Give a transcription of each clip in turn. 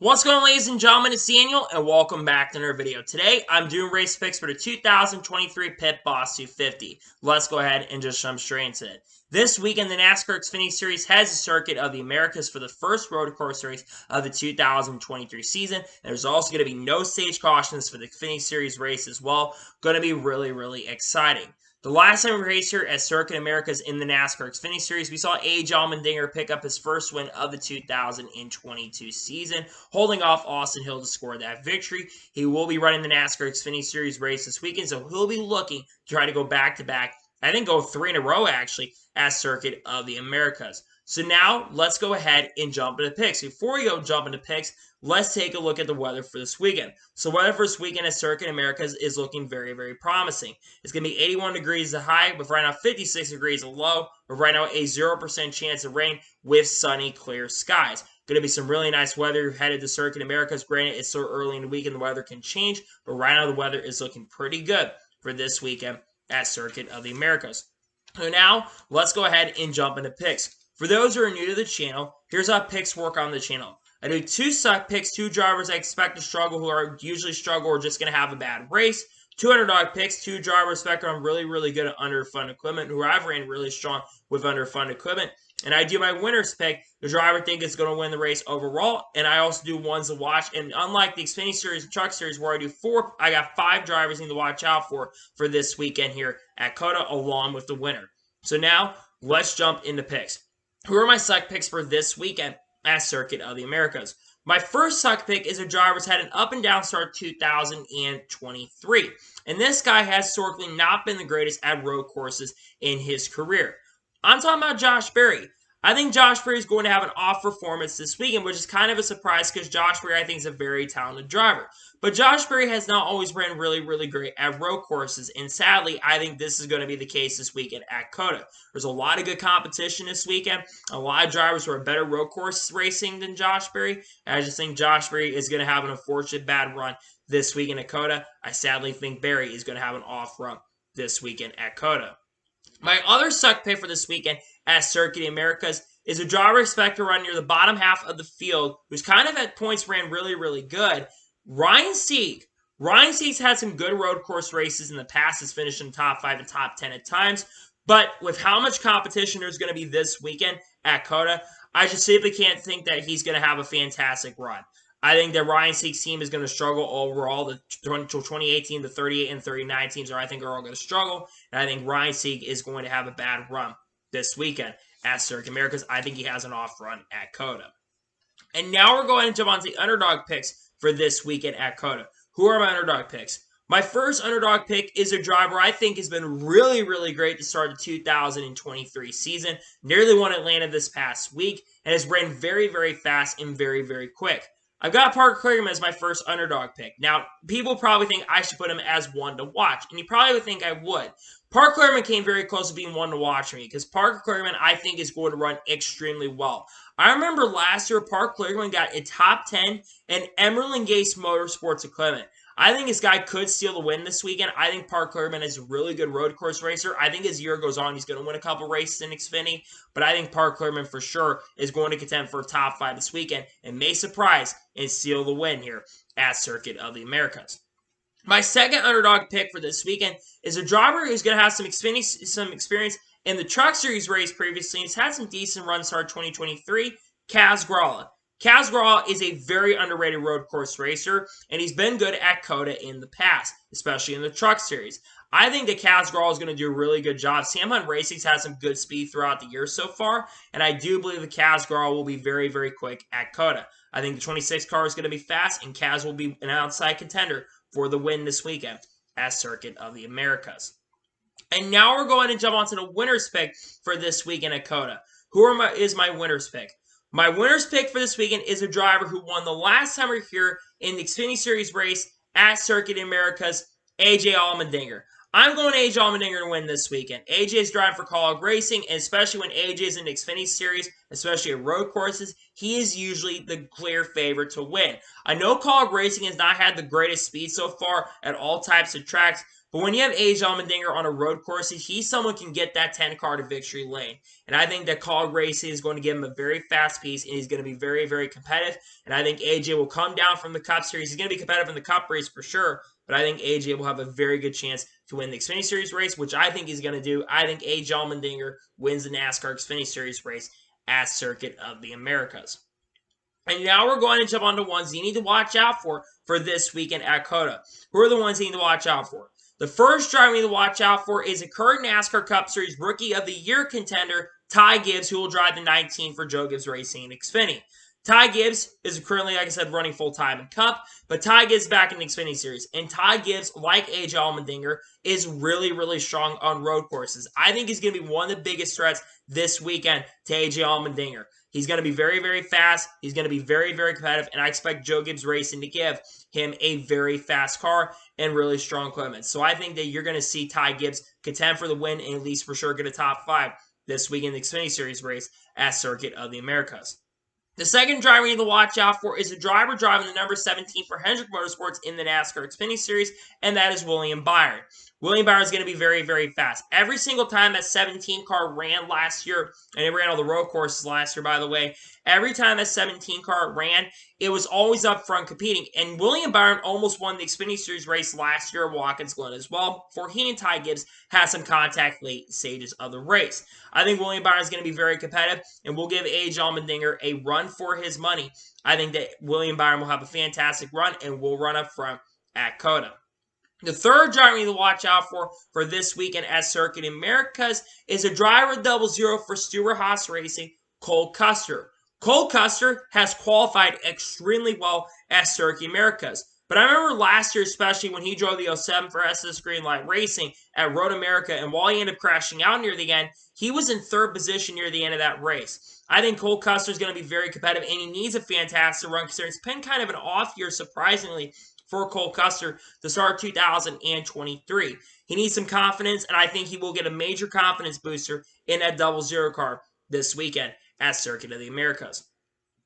What's going on, ladies and gentlemen? It's Daniel, and welcome back to another video. Today, I'm doing race picks for the 2023 Pit Boss 250. Let's go ahead and just jump straight into it. This weekend, the NASCAR Xfinity Series has the Circuit of the Americas for the first road course race of the 2023 season. There's also going to be no stage cautions for the Xfinity Series race as well. Going to be really exciting. The last time we raced here at Circuit Americas in the NASCAR Xfinity Series, we saw A.J. Allmendinger pick up his first win of the 2022 season, holding off Austin Hill to score that victory. He will be running the NASCAR Xfinity Series race this weekend, so he'll be looking to try to go back-to-back, I think go 3 in a row actually, at Circuit of the Americas. So now, let's go ahead and jump into picks. Before we go jump into picks, let's take a look at the weather for this weekend. So weather for this weekend at Circuit Americas is looking very promising. It's going to be 81 degrees a high, with right now 56 degrees a low, with right now a 0% chance of rain with sunny, clear skies. Going to be some really nice weather headed to Circuit Americas. Granted, it's so early in the week and the weather can change, but right now the weather is looking pretty good for this weekend at Circuit of the Americas. So now, let's go ahead and jump into picks. For those who are new to the channel, here's how picks work on the channel. I do 2 suck picks, 2 drivers I expect to struggle who are usually struggle or just going to have a bad race. 2 underdog picks, 2 drivers that are really good at underfund equipment, who I've ran really strong with underfund equipment. And I do my winner's pick, the driver I think is going to win the race overall. And I also do ones to watch. And unlike the Xfinity Series and Truck Series where I do 4, I got 5 drivers I need to watch out for this weekend here at COTA along with the winner. So now, let's jump into picks. Who are my suck picks for this weekend at Circuit of the Americas? My first suck pick is a driver who's had an up and down start 2023. And this guy has historically not been the greatest at road courses in his career. I'm talking about Josh Berry. I think Josh Berry is going to have an off performance this weekend, which is kind of a surprise because Josh Berry, I think, is a very talented driver. But Josh Berry has not always ran really great at road courses, and sadly, I think this is going to be the case this weekend at COTA. There's a lot of good competition this weekend, a lot of drivers who are better road course racing than Josh Berry, and I just think Josh Berry is going to have an unfortunate bad run this weekend at COTA. I sadly think Berry is going to have an off run this weekend at COTA. My other suck pick for this weekend at Circuit Americas is a driver I expect to run near the bottom half of the field, who's kind of at points ran really good. Ryan Sieg. Ryan Sieg's had some good road course races in the past. Has finished in the top 5 and top 10 at times. But with how much competition there's going to be this weekend at COTA, I just simply can't think that he's going to have a fantastic run. I think that Ryan Sieg's team is going to struggle overall. The 2018, the 38 and 39 teams I think are all going to struggle. And I think Ryan Sieg is going to have a bad run this weekend at Circuit Americas. I think he has an off run at COTA. And now we're going to jump on to the underdog picks for this weekend at COTA. Who are my underdog picks? My first underdog pick is a driver I think has been really great to start the 2023 season. Nearly won Atlanta this past week and has ran very fast and very quick. I've got Parker Kligerman as my first underdog pick. Now, people probably think I should put him as one to watch, and you probably would think I would. Parker Kligerman came very close to being one to watch for me, because Parker Kligerman, I think, is going to run extremely well. I remember last year, Parker Kligerman got a top 10 in Emerald Gase Motorsports equipment. I think this guy could steal the win this weekend. I think Parker Kligerman is a really good road course racer. I think as the year goes on, he's going to win a couple races in Xfinity. But I think Parker Kligerman for sure is going to contend for a top 5 this weekend and may surprise and steal the win here at Circuit of the Americas. My second underdog pick for this weekend is a driver who's going to have some experience in the Truck Series race previously. He's had some decent runs start 2023. Kaz Grala. Kaz Grala is a very underrated road course racer, and he's been good at COTA in the past, especially in the Truck Series. I think that Kaz Grala is going to do a really good job. Sam Hunt Racing's had some good speed throughout the year so far, and I do believe that Kaz Grala will be very quick at COTA. I think the 26 car is going to be fast, and Kaz will be an outside contender for the win this weekend at Circuit of the Americas. And now we're going to jump onto the winner's pick for this weekend at COTA. Who is my winner's pick? My winner's pick for this weekend is a driver who won the last time we were here in the Xfinity Series race at Circuit Americas, A.J. Allmendinger. I'm going A.J. Allmendinger to win this weekend. A.J. is driving for Kaulig Racing, and especially when A.J. is in the Xfinity Series, especially at road courses, he is usually the clear favorite to win. I know Kaulig Racing has not had the greatest speed so far at all types of tracks, But when you have AJ Allmendinger on a road course, he's someone who can get that 10 car to victory lane. And I think that Kaulig Racing is going to give him a very fast piece, and he's going to be very, very competitive. And I think AJ will come down from the Cup Series. He's going to be competitive in the Cup race for sure, but I think AJ will have a very good chance to win the Xfinity Series race, which I think he's going to do. I think AJ Allmendinger wins the NASCAR Xfinity Series race at Circuit of the Americas. And now we're going to jump on to ones you need to watch out for this weekend at COTA. Who are the ones you need to watch out for? The first driver we need to watch out for is a current NASCAR Cup Series Rookie of the Year contender, Ty Gibbs, who will drive the 19 for Joe Gibbs Racing and Xfinity. Ty Gibbs is currently, like I said, running full-time in Cup, but Ty Gibbs back in the Xfinity Series. And Ty Gibbs, like AJ Allmendinger, is really, really strong on road courses. I think he's going to be one of the biggest threats this weekend to AJ Allmendinger. He's going to be very, very fast. He's going to be very, very competitive, and I expect Joe Gibbs Racing to give him a very fast car and really strong equipment. So I think that you're going to see Ty Gibbs contend for the win and at least for sure get a top 5 this week in the Xfinity Series race at Circuit of the Americas. The second driver we need to watch out for is a driver driving the number 17 for Hendrick Motorsports in the NASCAR Xfinity Series, and that is William Byron. William Byron is going to be very, very fast. Every single time that 17 car ran last year, and it ran all the road courses last year, by the way, every time that 17 car ran, it was always up front competing. And William Byron almost won the Xfinity Series race last year at Watkins Glen as well, before he and Ty Gibbs had some contact late stages of the race. I think William Byron is going to be very competitive, and we'll give AJ Allmendinger a run for his money. I think that William Byron will have a fantastic run and will run up front at COTA. The third driver we need to watch out for this weekend at Circuit Americas is a driver 00 for Stewart-Haas Racing, Cole Custer. Cole Custer has qualified extremely well at Circuit Americas. But I remember last year, especially when he drove the 07 for SS Greenlight Racing at Road America, and while he ended up crashing out near the end, he was in third position near the end of that race. I think Cole Custer is going to be very competitive, and he needs a fantastic run considering it's been kind of an off year, surprisingly, for Cole Custer to start 2023. He needs some confidence, and I think he will get a major confidence booster in that 00 car this weekend at Circuit of the Americas.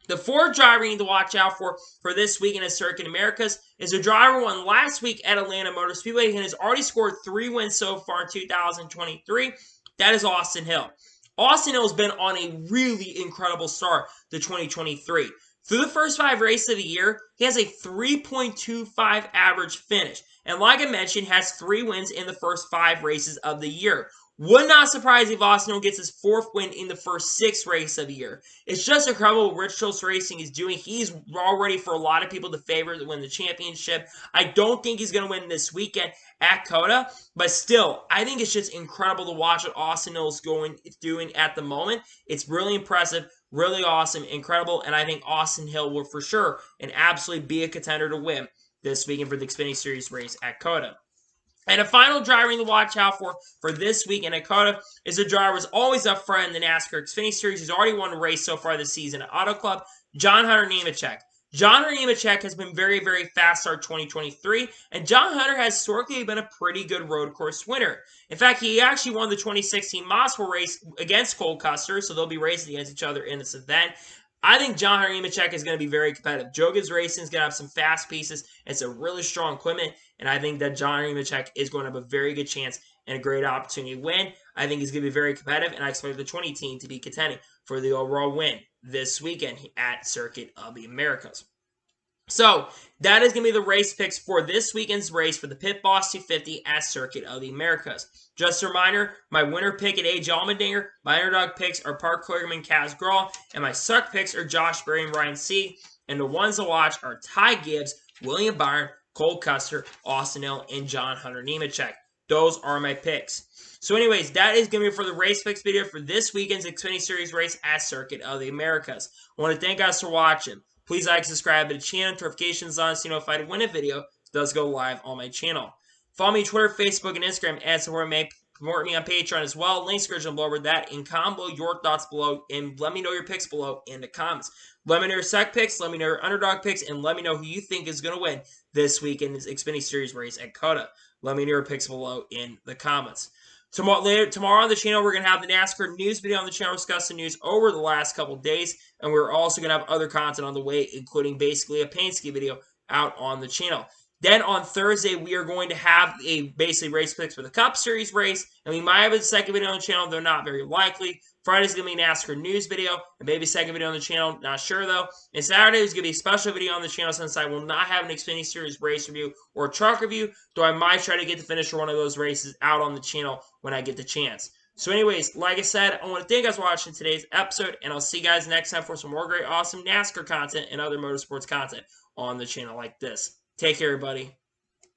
The fourth driver you need to watch out for this weekend at Circuit Americas is a driver who won last week at Atlanta Motor Speedway and has already scored 3 wins so far in 2023. That is Austin Hill. Austin Hill has been on a really incredible start to 2023. Through the first 5 races of the year, he has a 3.25 average finish. And like I mentioned, has 3 wins in the first 5 races of the year. Would not surprise if Austin Hill gets his 4th win in the first 6 races of the year. It's just incredible what Rich Schultz Racing is doing. He's already, for a lot of people, the favorite to win the championship. I don't think he's going to win this weekend at COTA, but still, I think it's just incredible to watch what Austin Hill is doing at the moment. It's really impressive, really awesome, incredible, and I think Austin Hill will for sure and absolutely be a contender to win this weekend for the Xfinity Series race at COTA. And a final driver you need to watch out for this weekend at COTA is a driver who's always up front in the NASCAR Xfinity Series. He's already won a race so far this season at Auto Club, John Hunter Nemechek. John Hunter Nemechek has been very, very fast start 2023, and John Hunter has historically been a pretty good road course winner. In fact, he actually won the 2016 Mossville race against Cole Custer, so they'll be racing against each other in this event. I think John Hunter Nemechek is going to be very competitive. Joe Gibbs Racing is going to have some fast pieces. It's a really strong equipment, and I think that John Hunter Nemechek is going to have a very good chance and a great opportunity to win. I think he's going to be very competitive, and I expect the 20 team to be contending for the overall win this weekend at Circuit of the Americas. So, that is going to be the race picks for this weekend's race for the Pit Boss 250 at Circuit of the Americas. Just a reminder, my winner pick at AJ Allmendinger, my underdog picks are Parker Kligerman, Kaz Grala, and my suck picks are Josh Berry and Ryan Sieg. And the ones to watch are Ty Gibbs, William Byron, Cole Custer, Austin Hill, and John Hunter Nemechek. Those are my picks. So anyways, that is going to be for the race picks video for this weekend's Xfinity Series race at Circuit of the Americas. I want to thank you guys for watching. Please like, subscribe to the channel, notifications on so you know if I win a video, it does go live on my channel. Follow me on Twitter, Facebook, and Instagram, and support me on Patreon as well. Links are below that. And comment below your thoughts below, and let me know your picks below in the comments. Let me know your suck picks, let me know your underdog picks, and let me know who you think is going to win this weekend's Xfinity Series race at COTA. Let me know your picks below in the comments. Tomorrow on the channel, we're going to have the NASCAR news video on the channel discussing news over the last couple days. And we're also going to have other content on the way, including basically a Penske video out on the channel. Then on Thursday, we are going to have a basically race picks for the Cup Series race, and we might have a second video on the channel, though not very likely. Friday's going to be an NASCAR news video, and maybe a second video on the channel, not sure though. And Saturday is going to be a special video on the channel since I will not have an Xfinity Series race review or truck review, though I might try to get the finish for one of those races out on the channel when I get the chance. So anyways, like I said, I want to thank you guys for watching today's episode, and I'll see you guys next time for some more great, awesome NASCAR content and other motorsports content on the channel like this. Take care, everybody.